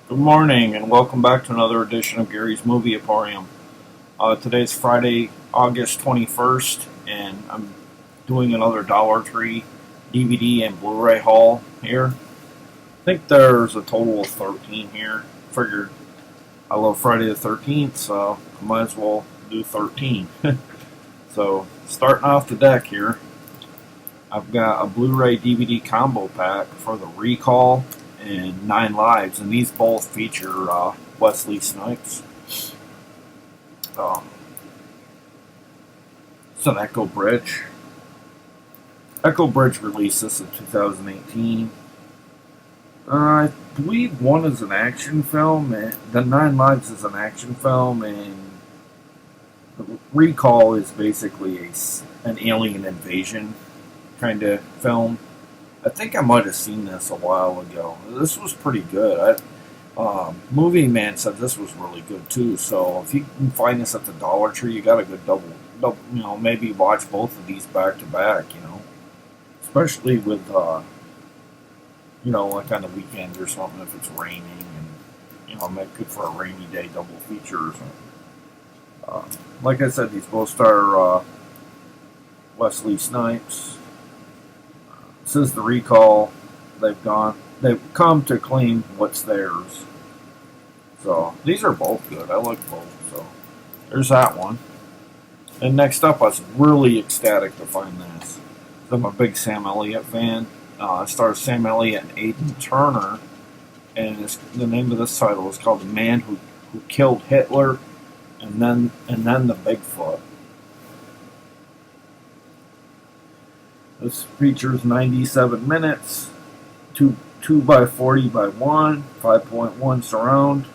Good morning, and welcome back to another edition of Gary's Movie Emporium. Today's Friday, August 21st, and I'm doing another Dollar Tree DVD and Blu-ray haul here. I think there's a total of 13 here. Figured I love Friday the 13th, so I might as well do 13. So, starting off the deck here, I've got a Blu-ray DVD combo pack for The Recall and 9 Lives, and these both feature Wesley Snipes. It's an Echo Bridge. Echo Bridge released this in 2018. I believe one is an action film, and the 9 Lives is an action film, and the Recall is basically an alien invasion kind of film. I think I might have seen this a while ago. This was pretty good. Movie Man said this was really good too. So if you can find this at the Dollar Tree, you got a good double. Maybe watch both of these back to back. Especially with like on the weekends or something if it's raining, and make good for a rainy day double feature or something. Like I said, these both star Wesley Snipes. Since The Recall, they've come to claim what's theirs. So these are both good. I like both. So there's that one. And next up, I was really ecstatic to find this. I'm a big Sam Elliott fan. It stars Sam Elliott and Aidan Turner, and the name of this title is called "The Man Who Killed Hitler," and then the Bigfoot. This features 97 minutes, 2 by 40 by 1, 5.1 surround.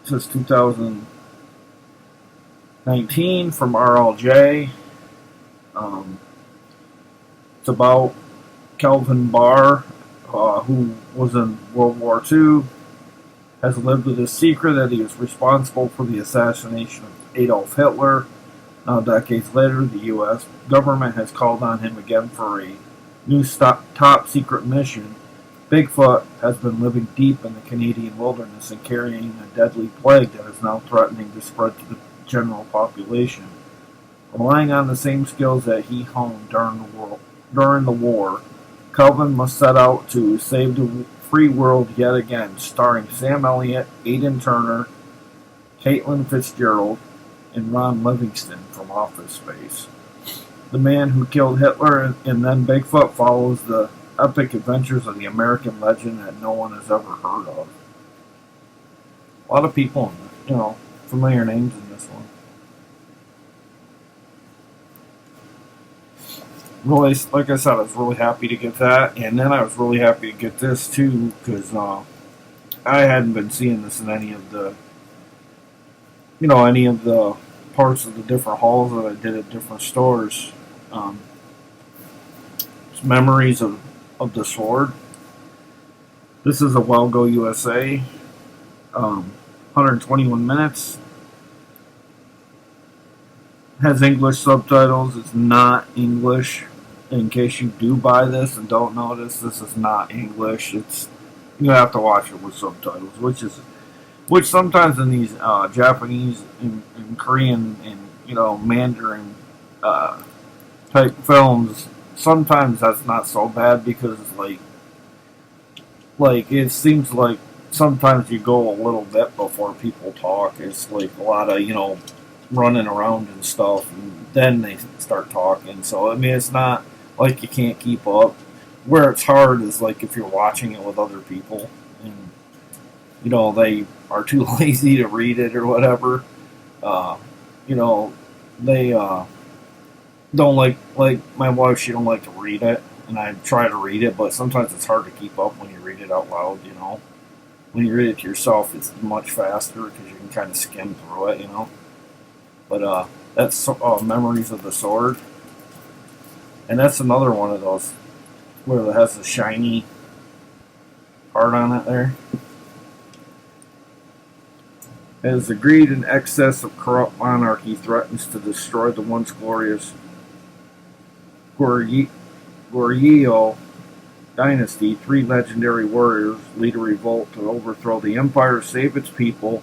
This is 2019 from RLJ. It's about Kelvin Barr, who was in World War II, has lived with a secret that he is responsible for the assassination of Adolf Hitler. Now, decades later, the U.S. government has called on him again for a new top secret mission. Bigfoot has been living deep in the Canadian wilderness and carrying a deadly plague that is now threatening to spread to the general population. Relying on the same skills that he honed during the war, Kelvin must set out to save the free world yet again, starring Sam Elliott, Aidan Turner, Caitlin Fitzgerald, and Ron Livingston from Office Space. The Man Who Killed Hitler and Then Bigfoot follows the epic adventures of the American legend that no one has ever heard of. A lot of people, familiar names in this one. Really, like I said, I was really happy to get that, and then I was really happy to get this too, because I hadn't been seeing this in any of the parts of the different hauls that I did at different stores. It's Memories of the Sword. This is a Well Go USA. 121 minutes. Has English subtitles. It's not English. In case you do buy this and don't notice, this is not English. You have to watch it with subtitles, which sometimes in these Japanese and Korean and Mandarin type films, sometimes that's not so bad because like it seems like sometimes you go a little bit before people talk. It's like a lot of running around and stuff, and then they start talking. So I mean, it's not like you can't keep up. Where it's hard is like if you're watching it with other people and they are too lazy to read it or whatever. They don't like my wife. She don't like to read it, and I try to read it, but sometimes it's hard to keep up when you read it out loud. When you read it to yourself, it's much faster because you can kind of skim through it. But that's Memories of the Sword, and that's another one of those where it has the shiny part on it there. As the greed and excess of corrupt monarchy threatens to destroy the once glorious Goryeo dynasty, 3 legendary warriors lead a revolt to overthrow the empire, save its people,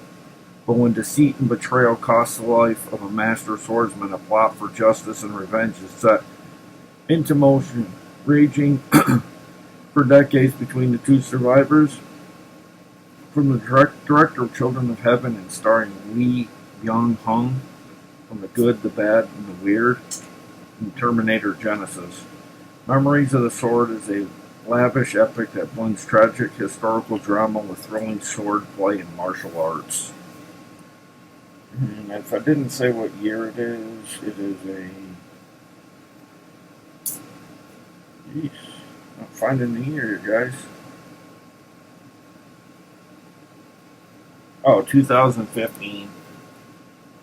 but when deceit and betrayal cost the life of a master swordsman, a plot for justice and revenge is set into motion, raging for decades between the two survivors. From the director of Children of Heaven and starring Lee Byung-hun, from The Good, the Bad, and the Weird, and Terminator Genesis. Memories of the Sword is a lavish epic that blends tragic historical drama with thrilling sword play and martial arts. And if I didn't say what year it is a... Jeez, I'm finding the year, guys. Oh, 2015.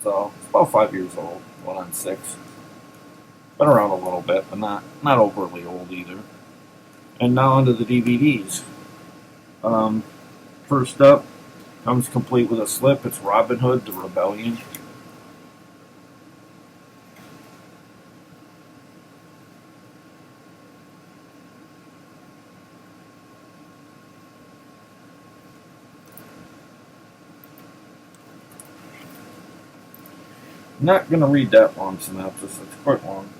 So, it's about 5 years old. Going on 6. Been around a little bit, but not overly old either. And now onto the DVDs. First up, comes complete with a slip. It's Robin Hood, The Rebellion. I'm not going to read that long synopsis. It's quite long.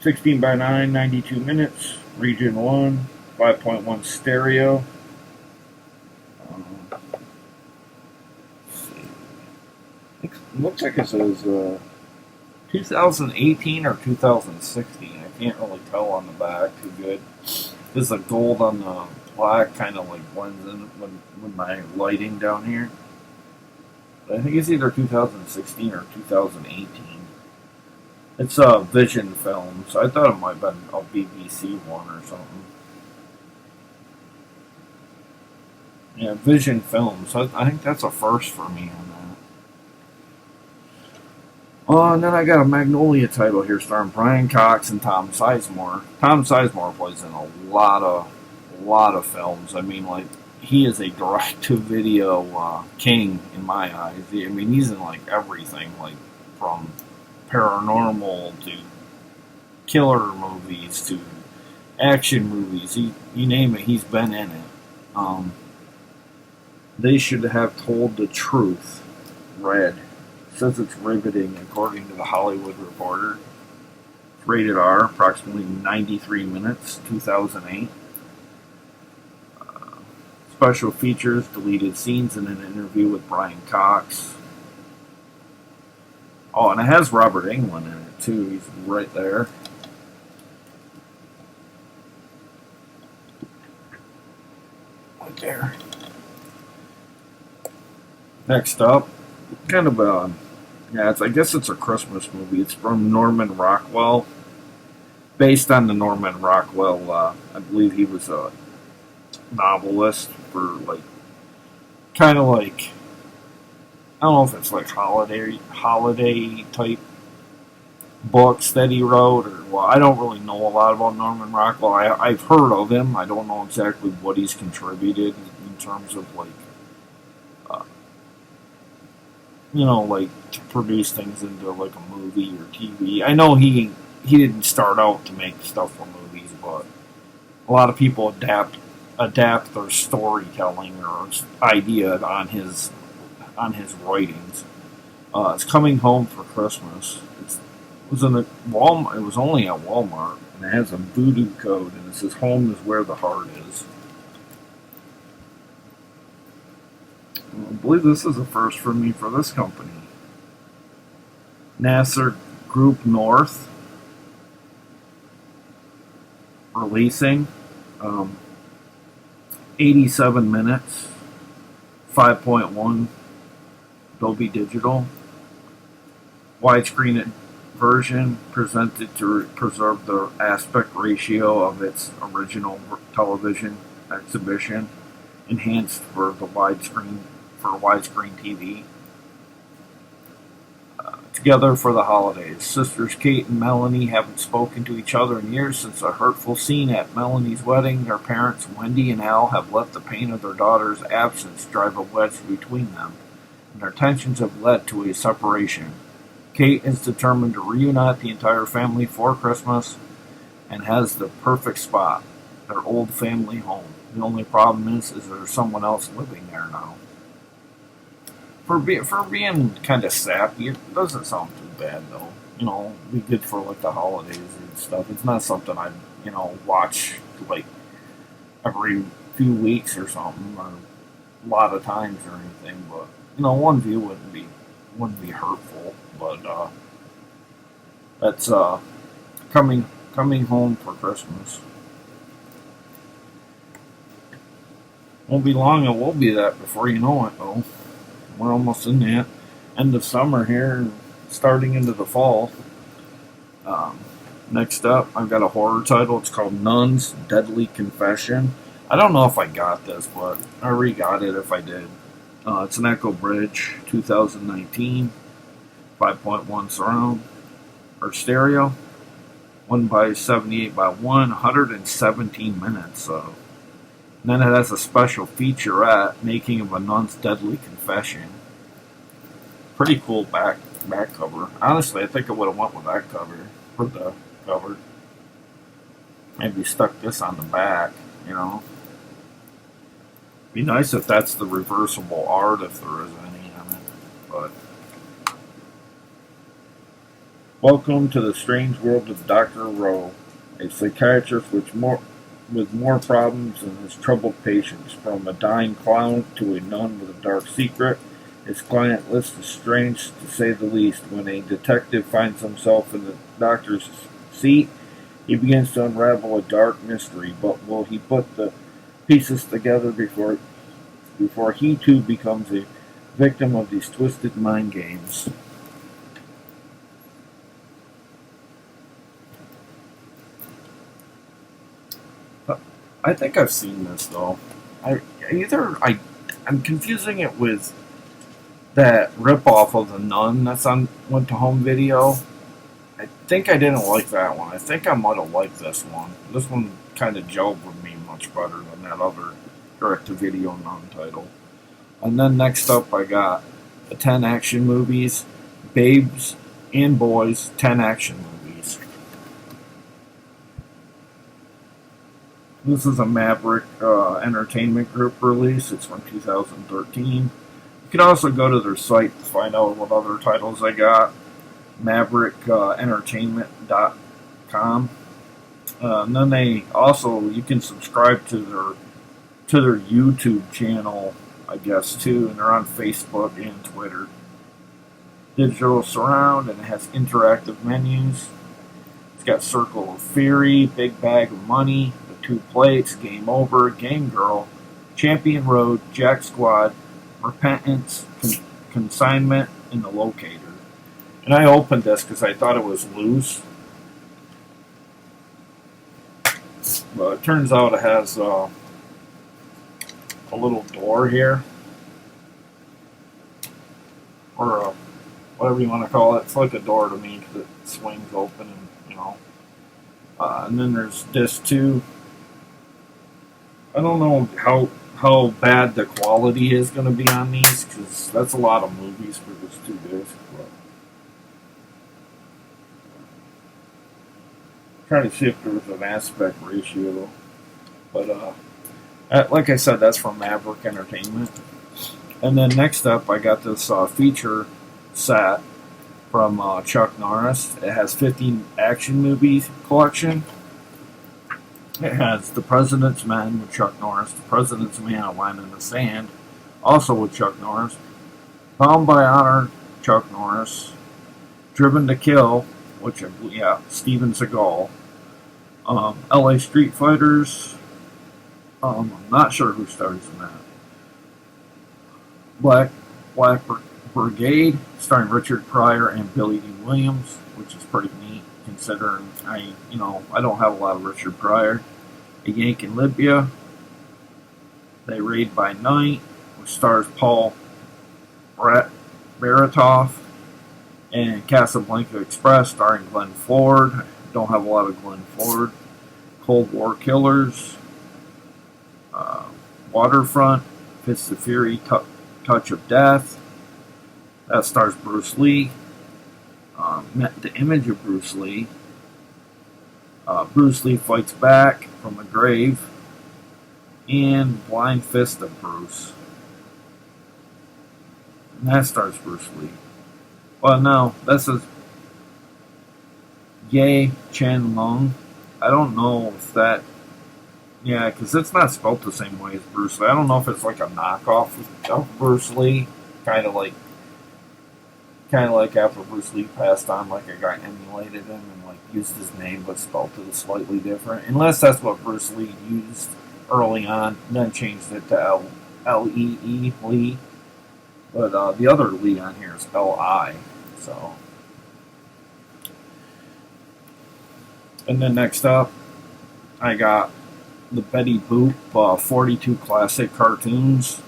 16 by 9, 92 minutes. Region 1, 5.1 stereo. Let's see. It looks like it says 2018 or 2016. I can't really tell on the back too good. There's the gold on the black kind of like blends in with my lighting down here. I think it's either 2016 or 2018. It's Vision Films. I thought it might have been a BBC one or something. Yeah, Vision Films. I think that's a first for me on that. Oh, and then I got a Magnolia title here starring Brian Cox and Tom Sizemore. Tom Sizemore plays in a lot of films. I mean, like, he is a direct-to-video king in my eyes. I mean, he's in like everything, like from paranormal to killer movies to action movies. You name it, he's been in it. They should have told the truth. Red says it's riveting, according to the Hollywood Reporter. Rated R, approximately 93 minutes, 2008. Special features, deleted scenes, and an interview with Brian Cox. Oh, and it has Robert Englund in it, too. He's right there. Right there. Next up, kind of I guess it's a Christmas movie. It's from Norman Rockwell. Based on the Norman Rockwell, I believe he was a novelist for like kind of like, I don't know if it's like holiday type books that he wrote, or well, I don't really know a lot about Norman Rockwell. I've heard of him. I don't know exactly what he's contributed in terms of like like to produce things into like a movie or TV. I know he didn't start out to make stuff for movies, but a lot of people adapt their storytelling or idea on his writings. It's Coming Home for Christmas. It was in a Walmart. It was only at Walmart, and it has a voodoo code, and it says "Home is where the heart is." I believe this is a first for me for this company. Nasser Group North releasing 87 minutes, 5.1 Dolby Digital, widescreen version presented to preserve the aspect ratio of its original television exhibition, enhanced for widescreen TV. Together for the holidays. Sisters Kate and Melanie haven't spoken to each other in years since a hurtful scene at Melanie's wedding. Their parents, Wendy and Al, have let the pain of their daughter's absence drive a wedge between them, and their tensions have led to a separation. Kate is determined to reunite the entire family for Christmas, and has the perfect spot, their old family home. The only problem is there's someone else living there now. For being kind of sappy, it doesn't sound too bad though. Be good for like the holidays and stuff. It's not something I watch like every few weeks or something, or a lot of times or anything. But one view wouldn't be hurtful. But that's coming home for Christmas. Won't be long. It will be that before you know it, though. We're almost in the end of summer here, starting into the fall. Next up, I've got a horror title. It's called Nuns, Deadly Confession. I don't know if I got this, but I re-got it if I did. It's an Echo Bridge, 2019, 5.1 surround, or stereo, 1x78 by 117 minutes. And then it has a special featurette, Making of a Nun's Deadly Confession. Pretty cool back cover. Honestly, I think I would have went with that cover for the cover. Maybe stuck this on the back, Be nice if that's the reversible art, if there is any on it. But welcome to the strange world of Dr. Rowe, a psychiatrist with more problems than his troubled patients. From a dying clown to a nun with a dark secret, his client list is strange to say the least. When a detective finds himself in the doctor's seat, he begins to unravel a dark mystery. But will he put the pieces together before he too becomes a victim of these twisted mind games? I think I've seen this though. I'm confusing it with that ripoff of the Nun that's on Went to Home Video. I think I didn't like that one. I think I might have liked this one. This one kind of gelled with me much better than that other direct-to-video Nun title. And then next up, I got the 10 action movies, Babes and Boys 10 action movies. This is a Maverick Entertainment Group release. It's from 2013. You can also go to their site to find out what other titles they got. MaverickEntertainment.com. And then you can subscribe to their YouTube channel, I guess, too, and they're on Facebook and Twitter. Digital surround, and it has interactive menus. It's got Circle of Fury, Big Bag of Money, The Two Plates, Game Over, Game Girl, Champion Road, Jack Squad, Repentance, Consignment, and The Locator. And I opened this because I thought it was loose. But it turns out it has a little door here. Or whatever you want to call it. It's like a door to me because it swings open and, and then there's disc 2. I don't know how bad the quality is going to be on these because that's a lot of movies for this 2 discs. Trying to see if there was an aspect ratio, but like I said, that's from Maverick Entertainment. And then next up, I got this feature set from Chuck Norris. It has 15 action movies collection. It has The President's Men with Chuck Norris, The President's Man, A Line in the Sand, also with Chuck Norris, Bound by Honor, Chuck Norris, Driven to Kill, Steven Seagal. LA Street Fighters. I'm not sure who stars in that. Black Brigade, starring Richard Pryor and Billy D. Williams, which is pretty neat considering I don't have a lot of Richard Pryor. A Yank in Libya. They Raid by Night, which stars Paul Baratoff, and Casablanca Express, starring Glenn Ford. Don't have a lot of Glenn Ford. Cold War Killers. Waterfront. Fist of Fury, Touch of Death. That stars Bruce Lee. The Image of Bruce Lee. Bruce Lee fights back from the grave, and Blind Fist of Bruce. And that starts Bruce Lee. Well, no, this is Ye Chen Lung. I don't know if that. Yeah, because it's not spelled the same way as Bruce Lee. I don't know if it's like a knockoff of Bruce Lee, kind of like after Bruce Lee passed on, like a guy emulated him and like used his name but spelled it slightly different. Unless that's what Bruce Lee used early on, and then changed it to Lee Lee. But the other Lee on here is Li. So, and then next up, I got the Betty Boop 42 classic cartoons.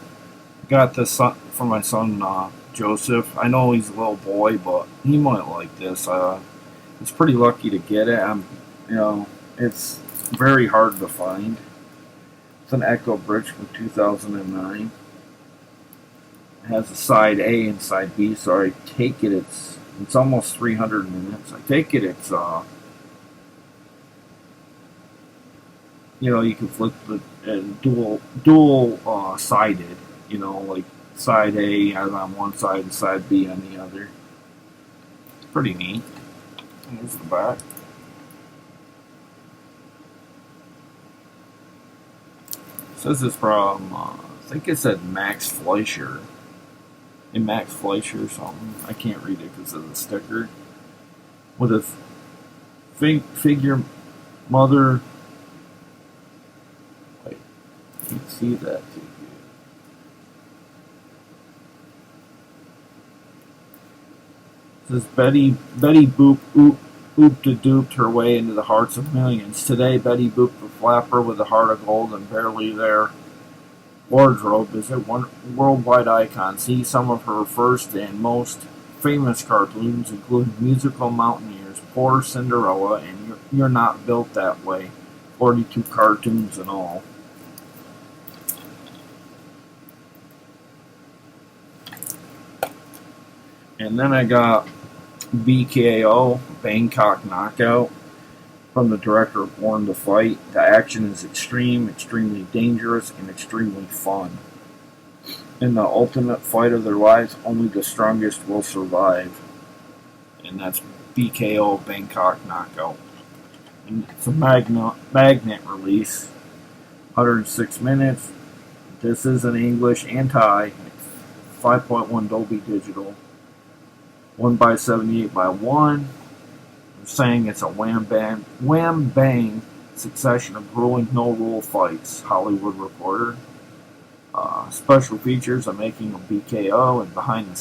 Got this for my son Joseph. I know he's a little boy, but he might like this. It's pretty lucky to get it. It's very hard to find. It's an Echo Bridge from 2009. It has a side A and side B, so I take it it's almost 300 minutes. I take it it's you can flip the dual sided. Like side A on one side and side B on the other. Pretty neat. And here's the back. It says it's from I think it said Max Fleischer. Max Fleischer or something. I can't read it because of the sticker. With a figure mother. Wait, you can see that too. It says Betty Boop ooped her way into the hearts of millions. Today, Betty Boop the flapper with a heart of gold and barely there wardrobe is a worldwide icon. See some of her first and most famous cartoons, including Musical Mountaineers, Poor Cinderella, and You're Not Built That Way. 42 cartoons in all. And then I got BKO, Bangkok Knockout, from the director of Born to Fight. The action is extreme, extremely dangerous, and extremely fun. In the ultimate fight of their lives, only the strongest will survive. And that's BKO, Bangkok Knockout. And it's a magnet release, 106 minutes. This is in English and Thai, 5.1 Dolby Digital. 1x78x1. They're saying it's a wham bang succession of grueling no rule fights. Hollywood Reporter. Special features: a making of BKO and behind the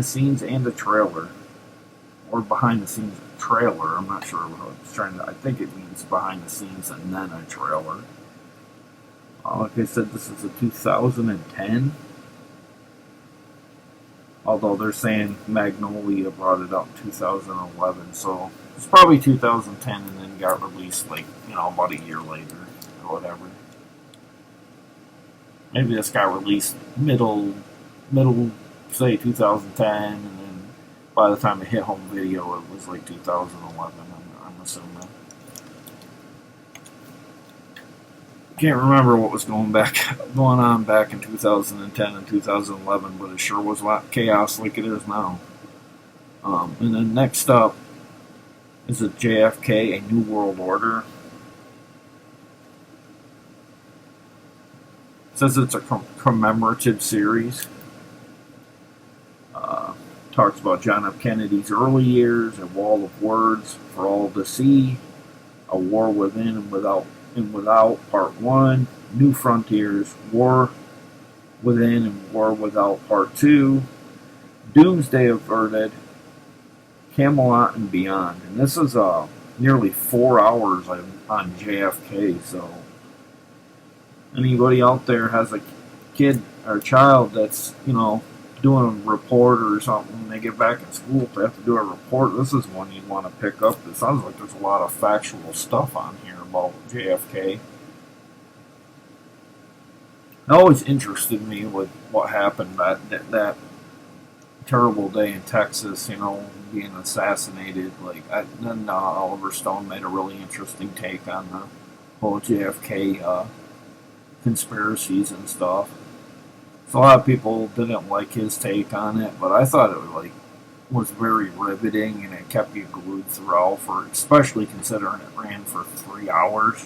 scenes, and a trailer, or behind the scenes trailer. I'm not sure what it's trying to. I think it means behind the scenes and then a trailer. Like I said, this is a 2010. Although they're saying Magnolia brought it out in 2011, so it's probably 2010 and then got released about a year later or whatever. Maybe this got released middle, say 2010, and then by the time it hit home video, it was like 2011. I'm assuming. Can't remember what was going on back in 2010 and 2011, but it sure was a lot chaos like it is now. And then next up is a JFK, A New World Order. It says it's a commemorative series. Talks about John F. Kennedy's early years, a wall of words for all to see, a war within and without, Part 1, New Frontiers, War Within and War Without, Part 2, Doomsday Averted, Camelot and Beyond. And this is nearly 4 hours on JFK, so anybody out there has a kid or child that's, doing a report or something, when they get back in school, if they have to do a report, this is one you'd want to pick up. It sounds like there's a lot of factual stuff on here about JFK. It always interested me with what happened that terrible day in Texas, being assassinated. Then Oliver Stone made a really interesting take on the whole JFK conspiracies and stuff. So a lot of people didn't like his take on it, but I thought it was very riveting, and it kept you glued throughout, for especially considering it ran for 3 hours.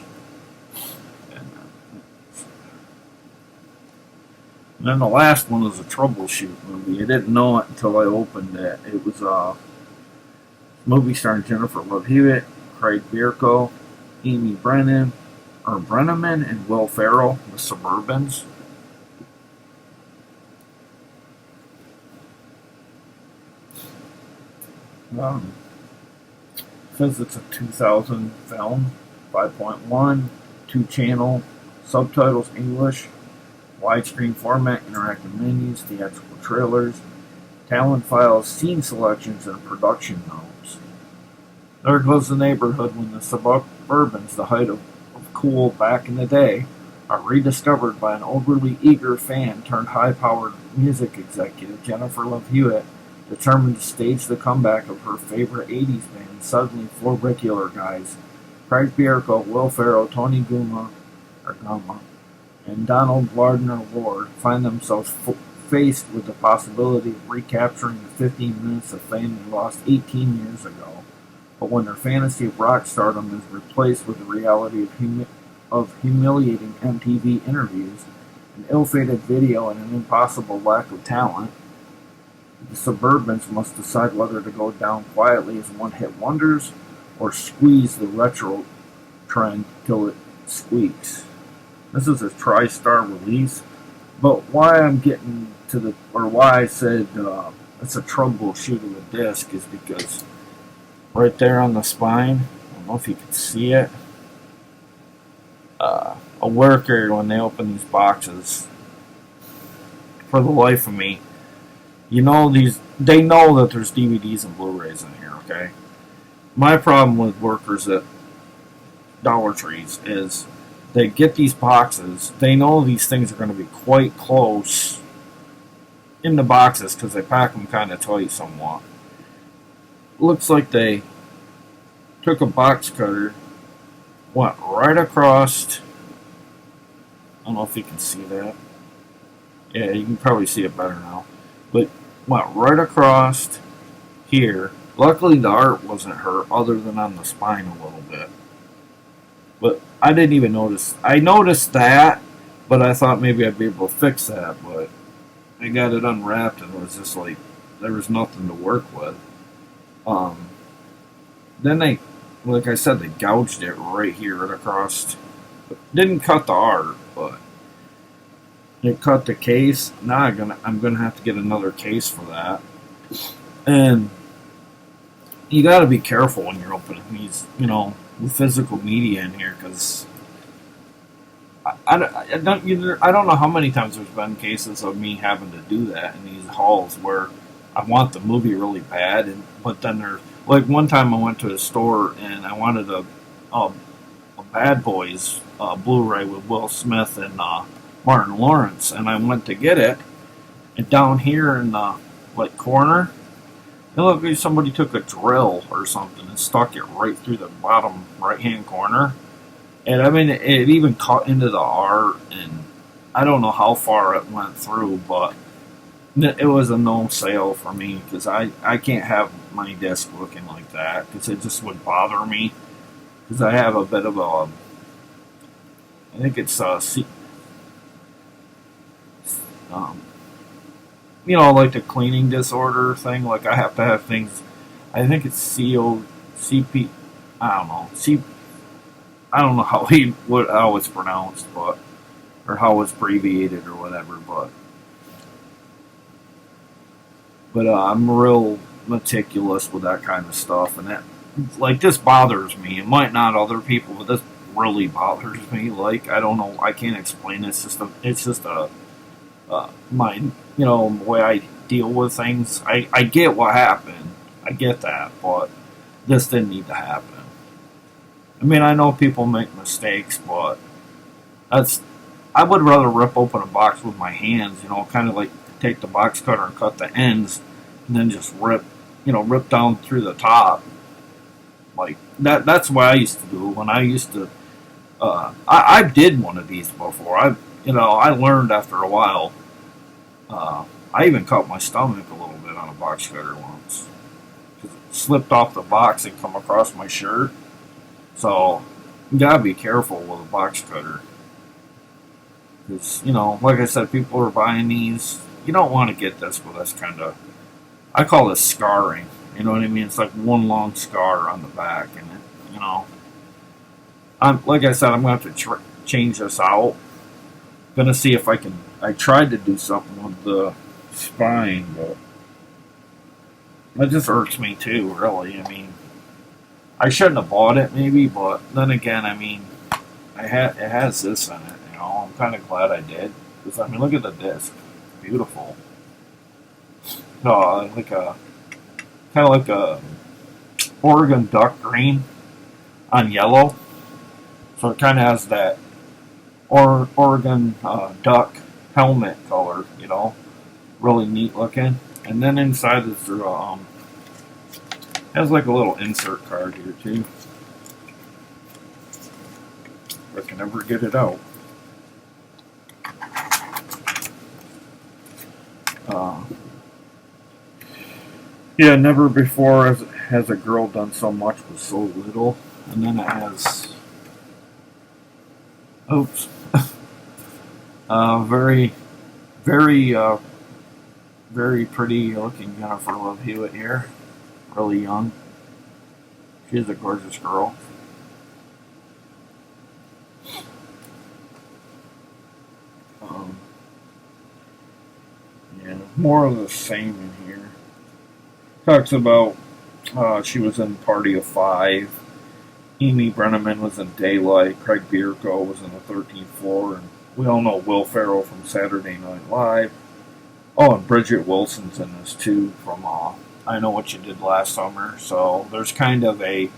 And then the last one was a troubleshoot movie. I didn't know it until I opened it. It was a movie starring Jennifer Love Hewitt, Craig Bierko, Amy Brenneman, and Will Ferrell, The Suburbans. Says it's a 2000 film, 5.1, 2-channel, subtitles English, widescreen format, interactive menus, theatrical trailers, talent files, scene selections, and production notes. There goes the neighborhood when the Suburbans, the height of cool back in the day, are rediscovered by an overly eager fan turned high-powered music executive, Jennifer Love Hewitt, determined to stage the comeback of her favorite 80s band. Suddenly, 4 regular guys, Craig Bierko, Will Ferrell, Tony Guma, and Donald Lardner Ward, find themselves faced with the possibility of recapturing the 15 minutes of fame they lost 18 years ago. But when their fantasy of rock stardom is replaced with the reality of humiliating MTV interviews, an ill-fated video, and an impossible lack of talent, the Suburbans must decide whether to go down quietly as one-hit wonders or squeeze the retro trend till it squeaks. This is a tri-star release, but why I said it's a troubleshoot of a disc is because right there on the spine, I don't know if you can see it, a worker, when they open these boxes, for the life of me, they know that there's DVDs and Blu-rays in here, okay? My problem with workers at Dollar Trees is they get these boxes, they know these things are going to be quite close in the boxes because they pack them kind of tight somewhat. Looks like they took a box cutter, went right across, I don't know if you can see that. Yeah, you can probably see it better now. But went right across here. Luckily the art wasn't hurt other than on the spine a little bit. But I didn't even notice. I noticed that, but I thought maybe I'd be able to fix that. But I got it unwrapped and it was just like there was nothing to work with. Then they, like I said, they gouged it right here, right across. Didn't cut the art, but it cut the case. Now I'm gonna have to get another case for that. And you got to be careful when you're opening these, with physical media in here, because I don't know how many times there's been cases of me having to do that in these halls where I want the movie really bad, but then there's like one time I went to a store and I wanted a Bad Boys Blu-ray with Will Smith and Martin Lawrence, and I went to get it, and down here in the corner, it looked like somebody took a drill or something and stuck it right through the bottom right-hand corner. And I mean, it even cut into the art, and I don't know how far it went through, but it was a no sale for me because I can't have my disc looking like that because it just would bother me. Because I have a bit of I think it's like the cleaning disorder thing. Like I have to have things. I think it's CP. I don't know. I don't know how it's pronounced, or how it's abbreviated or whatever. But I'm real meticulous with that kind of stuff, and that this bothers me. It might not other people, but this really bothers me. I don't know. I can't explain it. It's just my way I deal with things. I get what happened. I get that, but this didn't need to happen. I mean, I know people make mistakes, but I would rather rip open a box with my hands, kind of like take the box cutter and cut the ends, and then just rip rip down through the top. Like that's what I used to do when I used to. I did one of these before. I learned after a while. I even cut my stomach a little bit on a box cutter once. It slipped off the box and come across my shirt. So you gotta be careful with a box cutter. Because, like I said, people are buying these. You don't want to get this, but that's kind of, I call this scarring. You know what I mean? It's like one long scar on the back. And, like I said, I'm going to have to change this out. Going to see if I tried to do something with the spine, but that just irks me too, really. I mean, I shouldn't have bought it, maybe, but then again, I mean, it has this in it. I'm kind of glad I did, because I mean, look at the disc, beautiful. Kind of like a Oregon duck green on yellow, so it kind of has that Oregon duck helmet color, really neat looking. And then inside is has like a little insert card here too. If I can ever get it out. Yeah, never before has a girl done so much with so little. And then it has, oops, very, very, very pretty looking Jennifer Love Hewitt here. Really young. She's a gorgeous girl. Yeah, more of the same in here. Talks about she was in Party of Five. Amy Brenneman was in Daylight. Craig Bierko was in the 13th Floor. And we all know Will Ferrell from Saturday Night Live. Oh, and Bridget Wilson's in this too from I Know What You Did Last Summer. So there's kind of a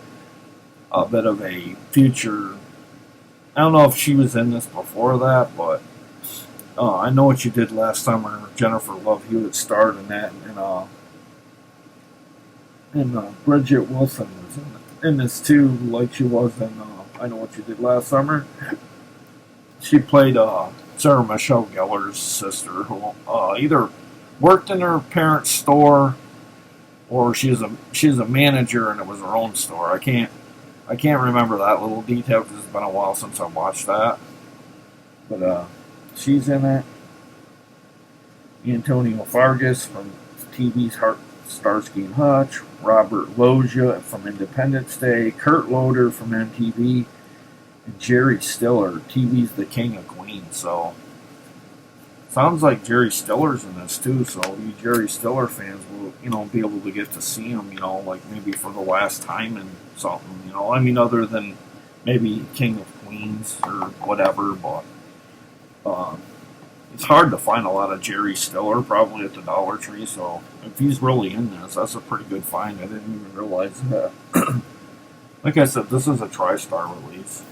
bit of a future. I don't know if she was in this before that, but I Know What You Did Last Summer. Jennifer Love Hewitt starred in that, and Bridget Wilson was in this too, like she was in I Know What You Did Last Summer. She played Sarah Michelle Gellar's sister, who either worked in her parents' store or she's a manager and it was her own store. I can't remember that little detail because it's been a while since I watched that. But she's in it. Antonio Fargas from TV's Starsky and Hutch, Robert Loggia from Independence Day, Kurt Loder from MTV, and Jerry Stiller, TV's The King of Queens. So sounds like Jerry Stiller's in this too. So you Jerry Stiller fans will, be able to get to see him, like maybe for the last time and something. I mean, other than maybe King of Queens or whatever, but it's hard to find a lot of Jerry Stiller, probably at the Dollar Tree, so if he's really in this, that's a pretty good find. I didn't even realize that. Like I said, this is a TriStar release.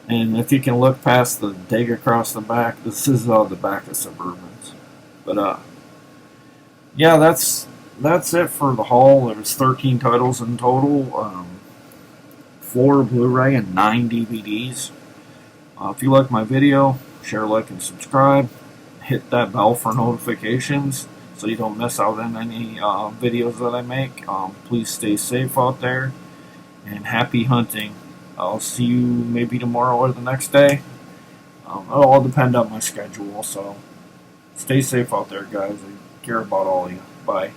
And if you can look past the dig across the back, this is the back of Suburbans. But, yeah, that's it for the haul. There was 13 titles in total, 4 Blu-ray and 9 DVDs. If you like my video, share, like, and subscribe. Hit that bell for notifications so you don't miss out on any videos that I make. Please stay safe out there, and happy hunting. I'll see you maybe tomorrow or the next day. It'll all depend on my schedule, so stay safe out there, guys. I care about all of you. Bye.